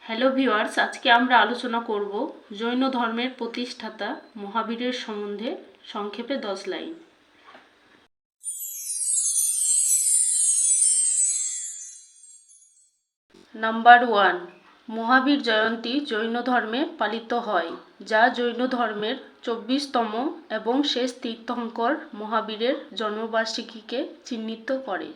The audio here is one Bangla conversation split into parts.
হ্যালো ভিউয়ার্স, আজকে আমরা আলোচনা করব জৈন ধর্মের প্রতিষ্ঠাতা মহাবীরের সম্বন্ধে সংক্ষেপে 10 লাইন। নাম্বার 1, মহাবীর জয়ন্তী জৈন ধর্মে পালিত হয়, যা জৈন ধর্মের 24তম এবং শেষ তীর্থঙ্কর মহাবীরের জন্মবার্ষিকীকে চিহ্নিত করে।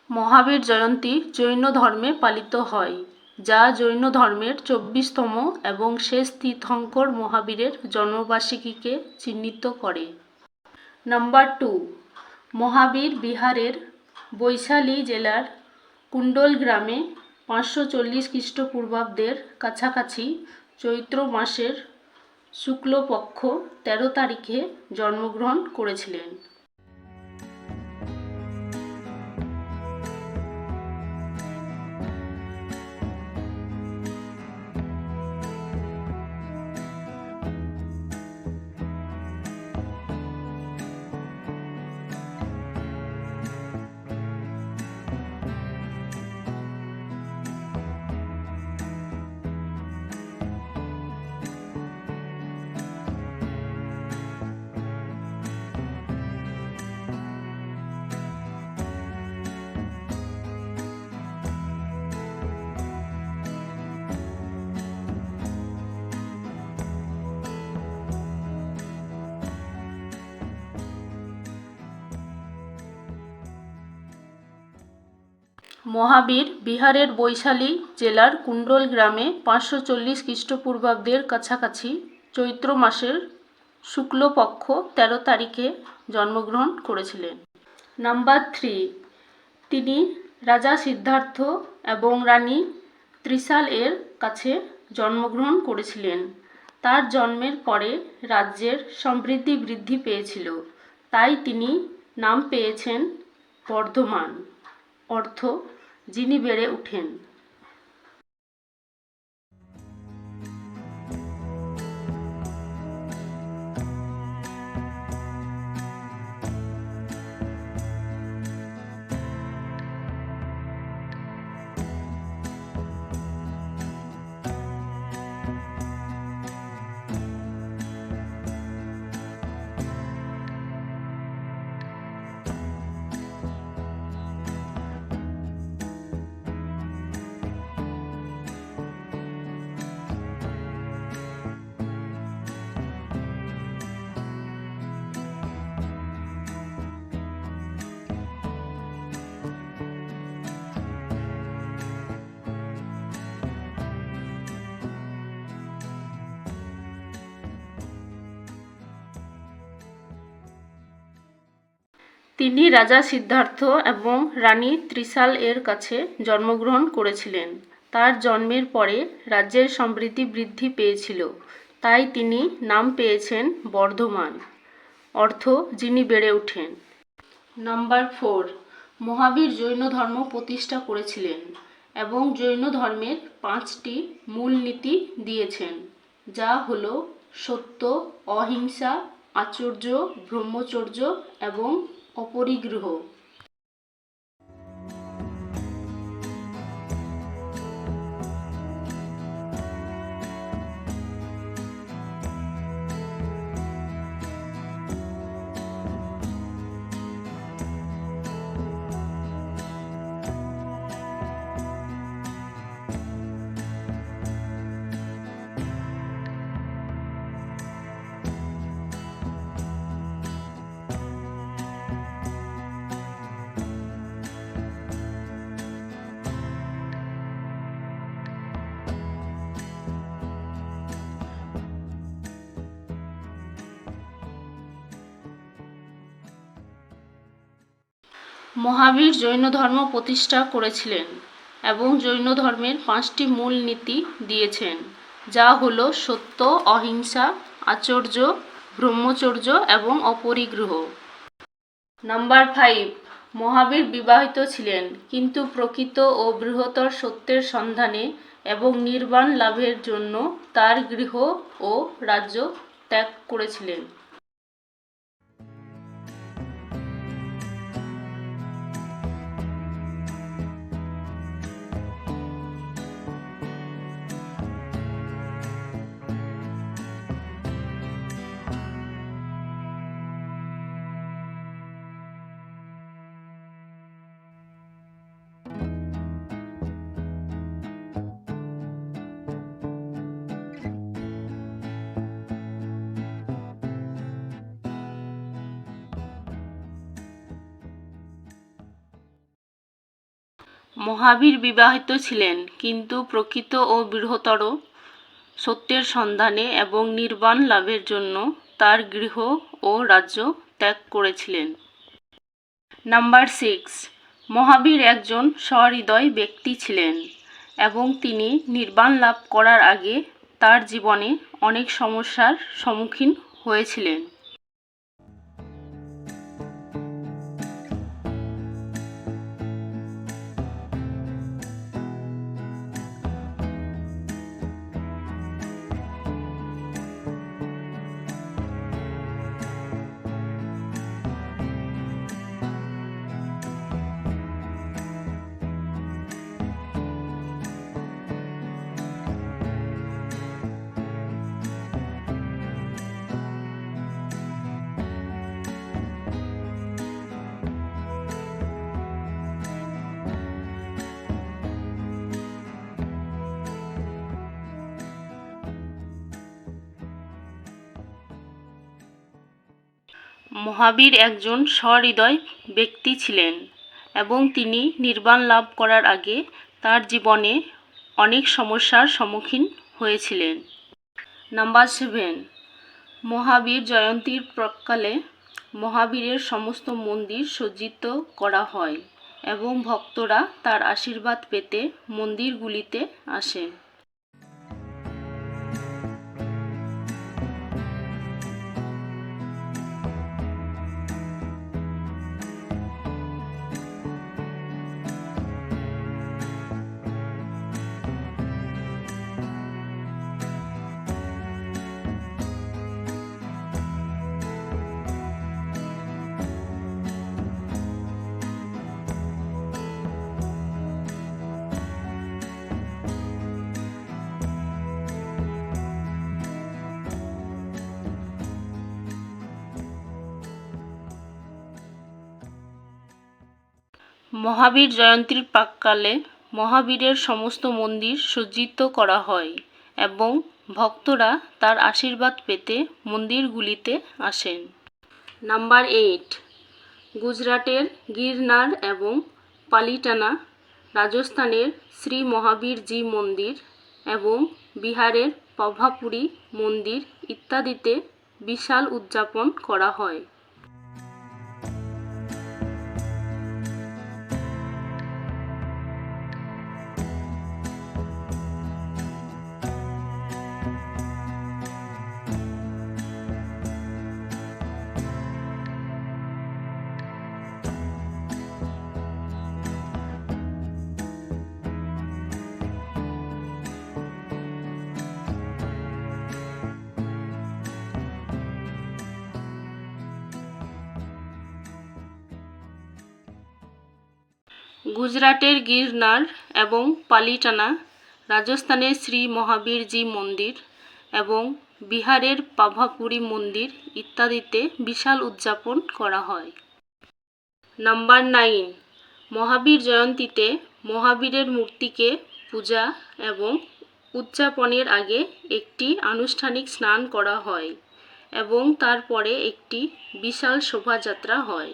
মহাবীর জয়ন্তী জৈন ধর্মে পালিত হয়, যা জৈন ধর্মের 24তম এবং শেষ তীর্থঙ্কর মহাবীরের জন্মবার্ষিকীকে চিহ্নিত করে। নাম্বার 2, মহাবীর বিহারের বৈশালী জেলার কুণ্ডল গ্রামে 540 খ্রিস্টপূর্বাব্দের কাছাকাছি চৈত্র মাসের শুক্লপক্ষ 13 তারিখে জন্মগ্রহণ করেছিলেন। মহাবীর বিহারের বৈশালী জেলার কুণ্ডল গ্রামে 540 খ্রিস্টপূর্বাব্দের কাছাকাছি চৈত্র মাসের শুক্লপক্ষ 13 তারিখে জন্মগ্রহণ করেছিলেন। নাম্বার 3, তিনি রাজা সিদ্ধার্থ এবং রানী ত্রিশাল এর কাছে জন্মগ্রহণ করেছিলেন। তার জন্মের পরে রাজ্যের সমৃদ্ধি বৃদ্ধি পেয়েছিল, তাই তিনি নাম পেয়েছেন বর্ধমান, অর্থ যিনি বেড়ে ওঠেন। তিনি রাজা সিদ্ধার্থ এবং রানী ত্রিশাল এর কাছে জন্মগ্রহণ করেছিলেন। তার জন্মের পরে রাজ্যের সমৃদ্ধি বৃদ্ধি পেয়েছিল, তাই তিনি নাম পেয়েছেন বর্ধমান, অর্থ যিনি বেড়ে ওঠেন। নাম্বার 4, মহাবীর জৈন ধর্ম প্রতিষ্ঠা করেছিলেন এবং জৈন ধর্মের 5টি মূল নীতি দিয়েছেন, যা হল সত্য, অহিংসা, আচার্য, ব্রহ্মচর্য এবং অপরিগ্রহ। মহাবীর জৈন ধর্ম প্রতিষ্ঠা করেছিলেন এবং জৈন ধর্মের 5টি মূল নীতি দিয়েছেন, যা হলো সত্য, অহিংসা, আচার্য, ব্রহ্মচর্য এবং অপরিগ্রহ। নাম্বার 5, মহাবীর বিবাহিত ছিলেন, কিন্তু প্রকৃত ও বৃহত্তর সত্যের সন্ধানে এবং নির্বাণ লাভের জন্য তার গৃহ ও রাজ্য ত্যাগ করেছিলেন। মহাবীর বিবাহিত ছিলেন, কিন্তু প্রকৃত ও বৃহত্তর সত্যের সন্ধানে এবং নির্বাণ লাভের জন্য তার গৃহ ও রাজ্য ত্যাগ করেছিলেন। নাম্বার 6, মহাবীর একজন সহৃদয় ব্যক্তি ছিলেন এবং তিনি নির্বাণ লাভ করার আগে তার জীবনে অনেক সমস্যার সম্মুখীন হয়েছিলেন। মহাবীর একজন সহৃদয় ব্যক্তি ছিলেন এবং তিনি নির্বাণ লাভ করার আগে তার জীবনে অনেক সমস্যার সম্মুখীন হয়েছিলেন। নাম্বার 7, মহাবীর জয়ন্তীর প্রাক্কালে মহাবীরের সমস্ত মন্দির সজ্জিত করা হয় এবং ভক্তরা তার আশীর্বাদ পেতে মন্দিরগুলিতে আসেন। মহাবীর জয়ন্তীর প্রাক্কালে মহাবীরের সমস্ত মন্দির সজ্জিত করা হয় এবং ভক্তরা তার আশীর্বাদ পেতে মন্দিরগুলিতে আসেন। নাম্বার 8, গুজরাটের গিরনার এবং পালিটানা, রাজস্থানের শ্রী মহাবীরজি মন্দির এবং বিহারের পাভাপুরী মন্দির ইত্যাদিতে বিশাল উদযাপন করা হয়। গুজরাটের গিরনার এবং পালিটানা, রাজস্থানের শ্রী মহাবীরজি মন্দির এবং বিহারের পাভাপুরী মন্দির ইত্যাদিতে বিশাল উদযাপন করা হয়। নাম্বার 9, মহাবীর জয়ন্তীতে মহাবীরের মূর্তিকে পূজা এবং উদযাপনের আগে একটি আনুষ্ঠানিক স্নান করা হয় এবং তারপরে একটি বিশাল শোভাযাত্রা হয়।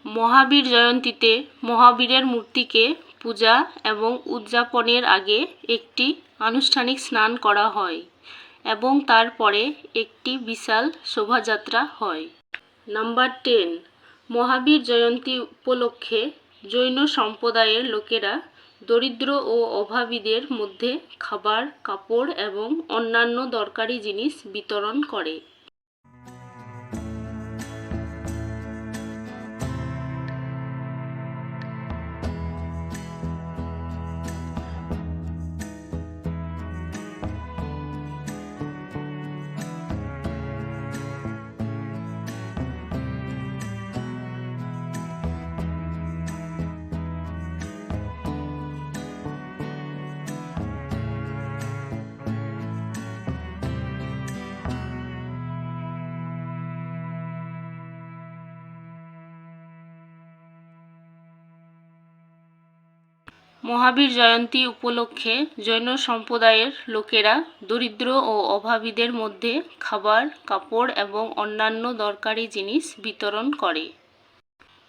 মহাবীর জয়ন্তীতে মহাবীরের মূর্তিকে পূজা এবং উদযাপনের আগে একটি আনুষ্ঠানিক স্নান করা হয় এবং তারপরে একটি বিশাল শোভাযাত্রা হয়। নাম্বার 10, মহাবীর জয়ন্তী উপলক্ষে জৈন সম্প্রদায়ের লোকেরা দরিদ্র ও অভাবীদের মধ্যে খাবার, কাপড় এবং অন্যান্য দরকারি জিনিস বিতরণ করে। মহাবীর জয়ন্তী উপলক্ষে জৈন সম্প্রদায়ের লোকেরা দরিদ্র ও অভাবীদের মধ্যে খাবার, কাপড় এবং অন্যান্য দরকারি জিনিস বিতরণ করে।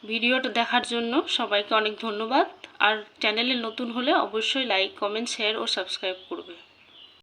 ভিডিওটা দেখার জন্য সবাইকে অনেক ধন্যবাদ। আর চ্যানেলে নতুন হলে অবশ্যই লাইক, কমেন্ট, শেয়ার ও সাবস্ক্রাইব করবে।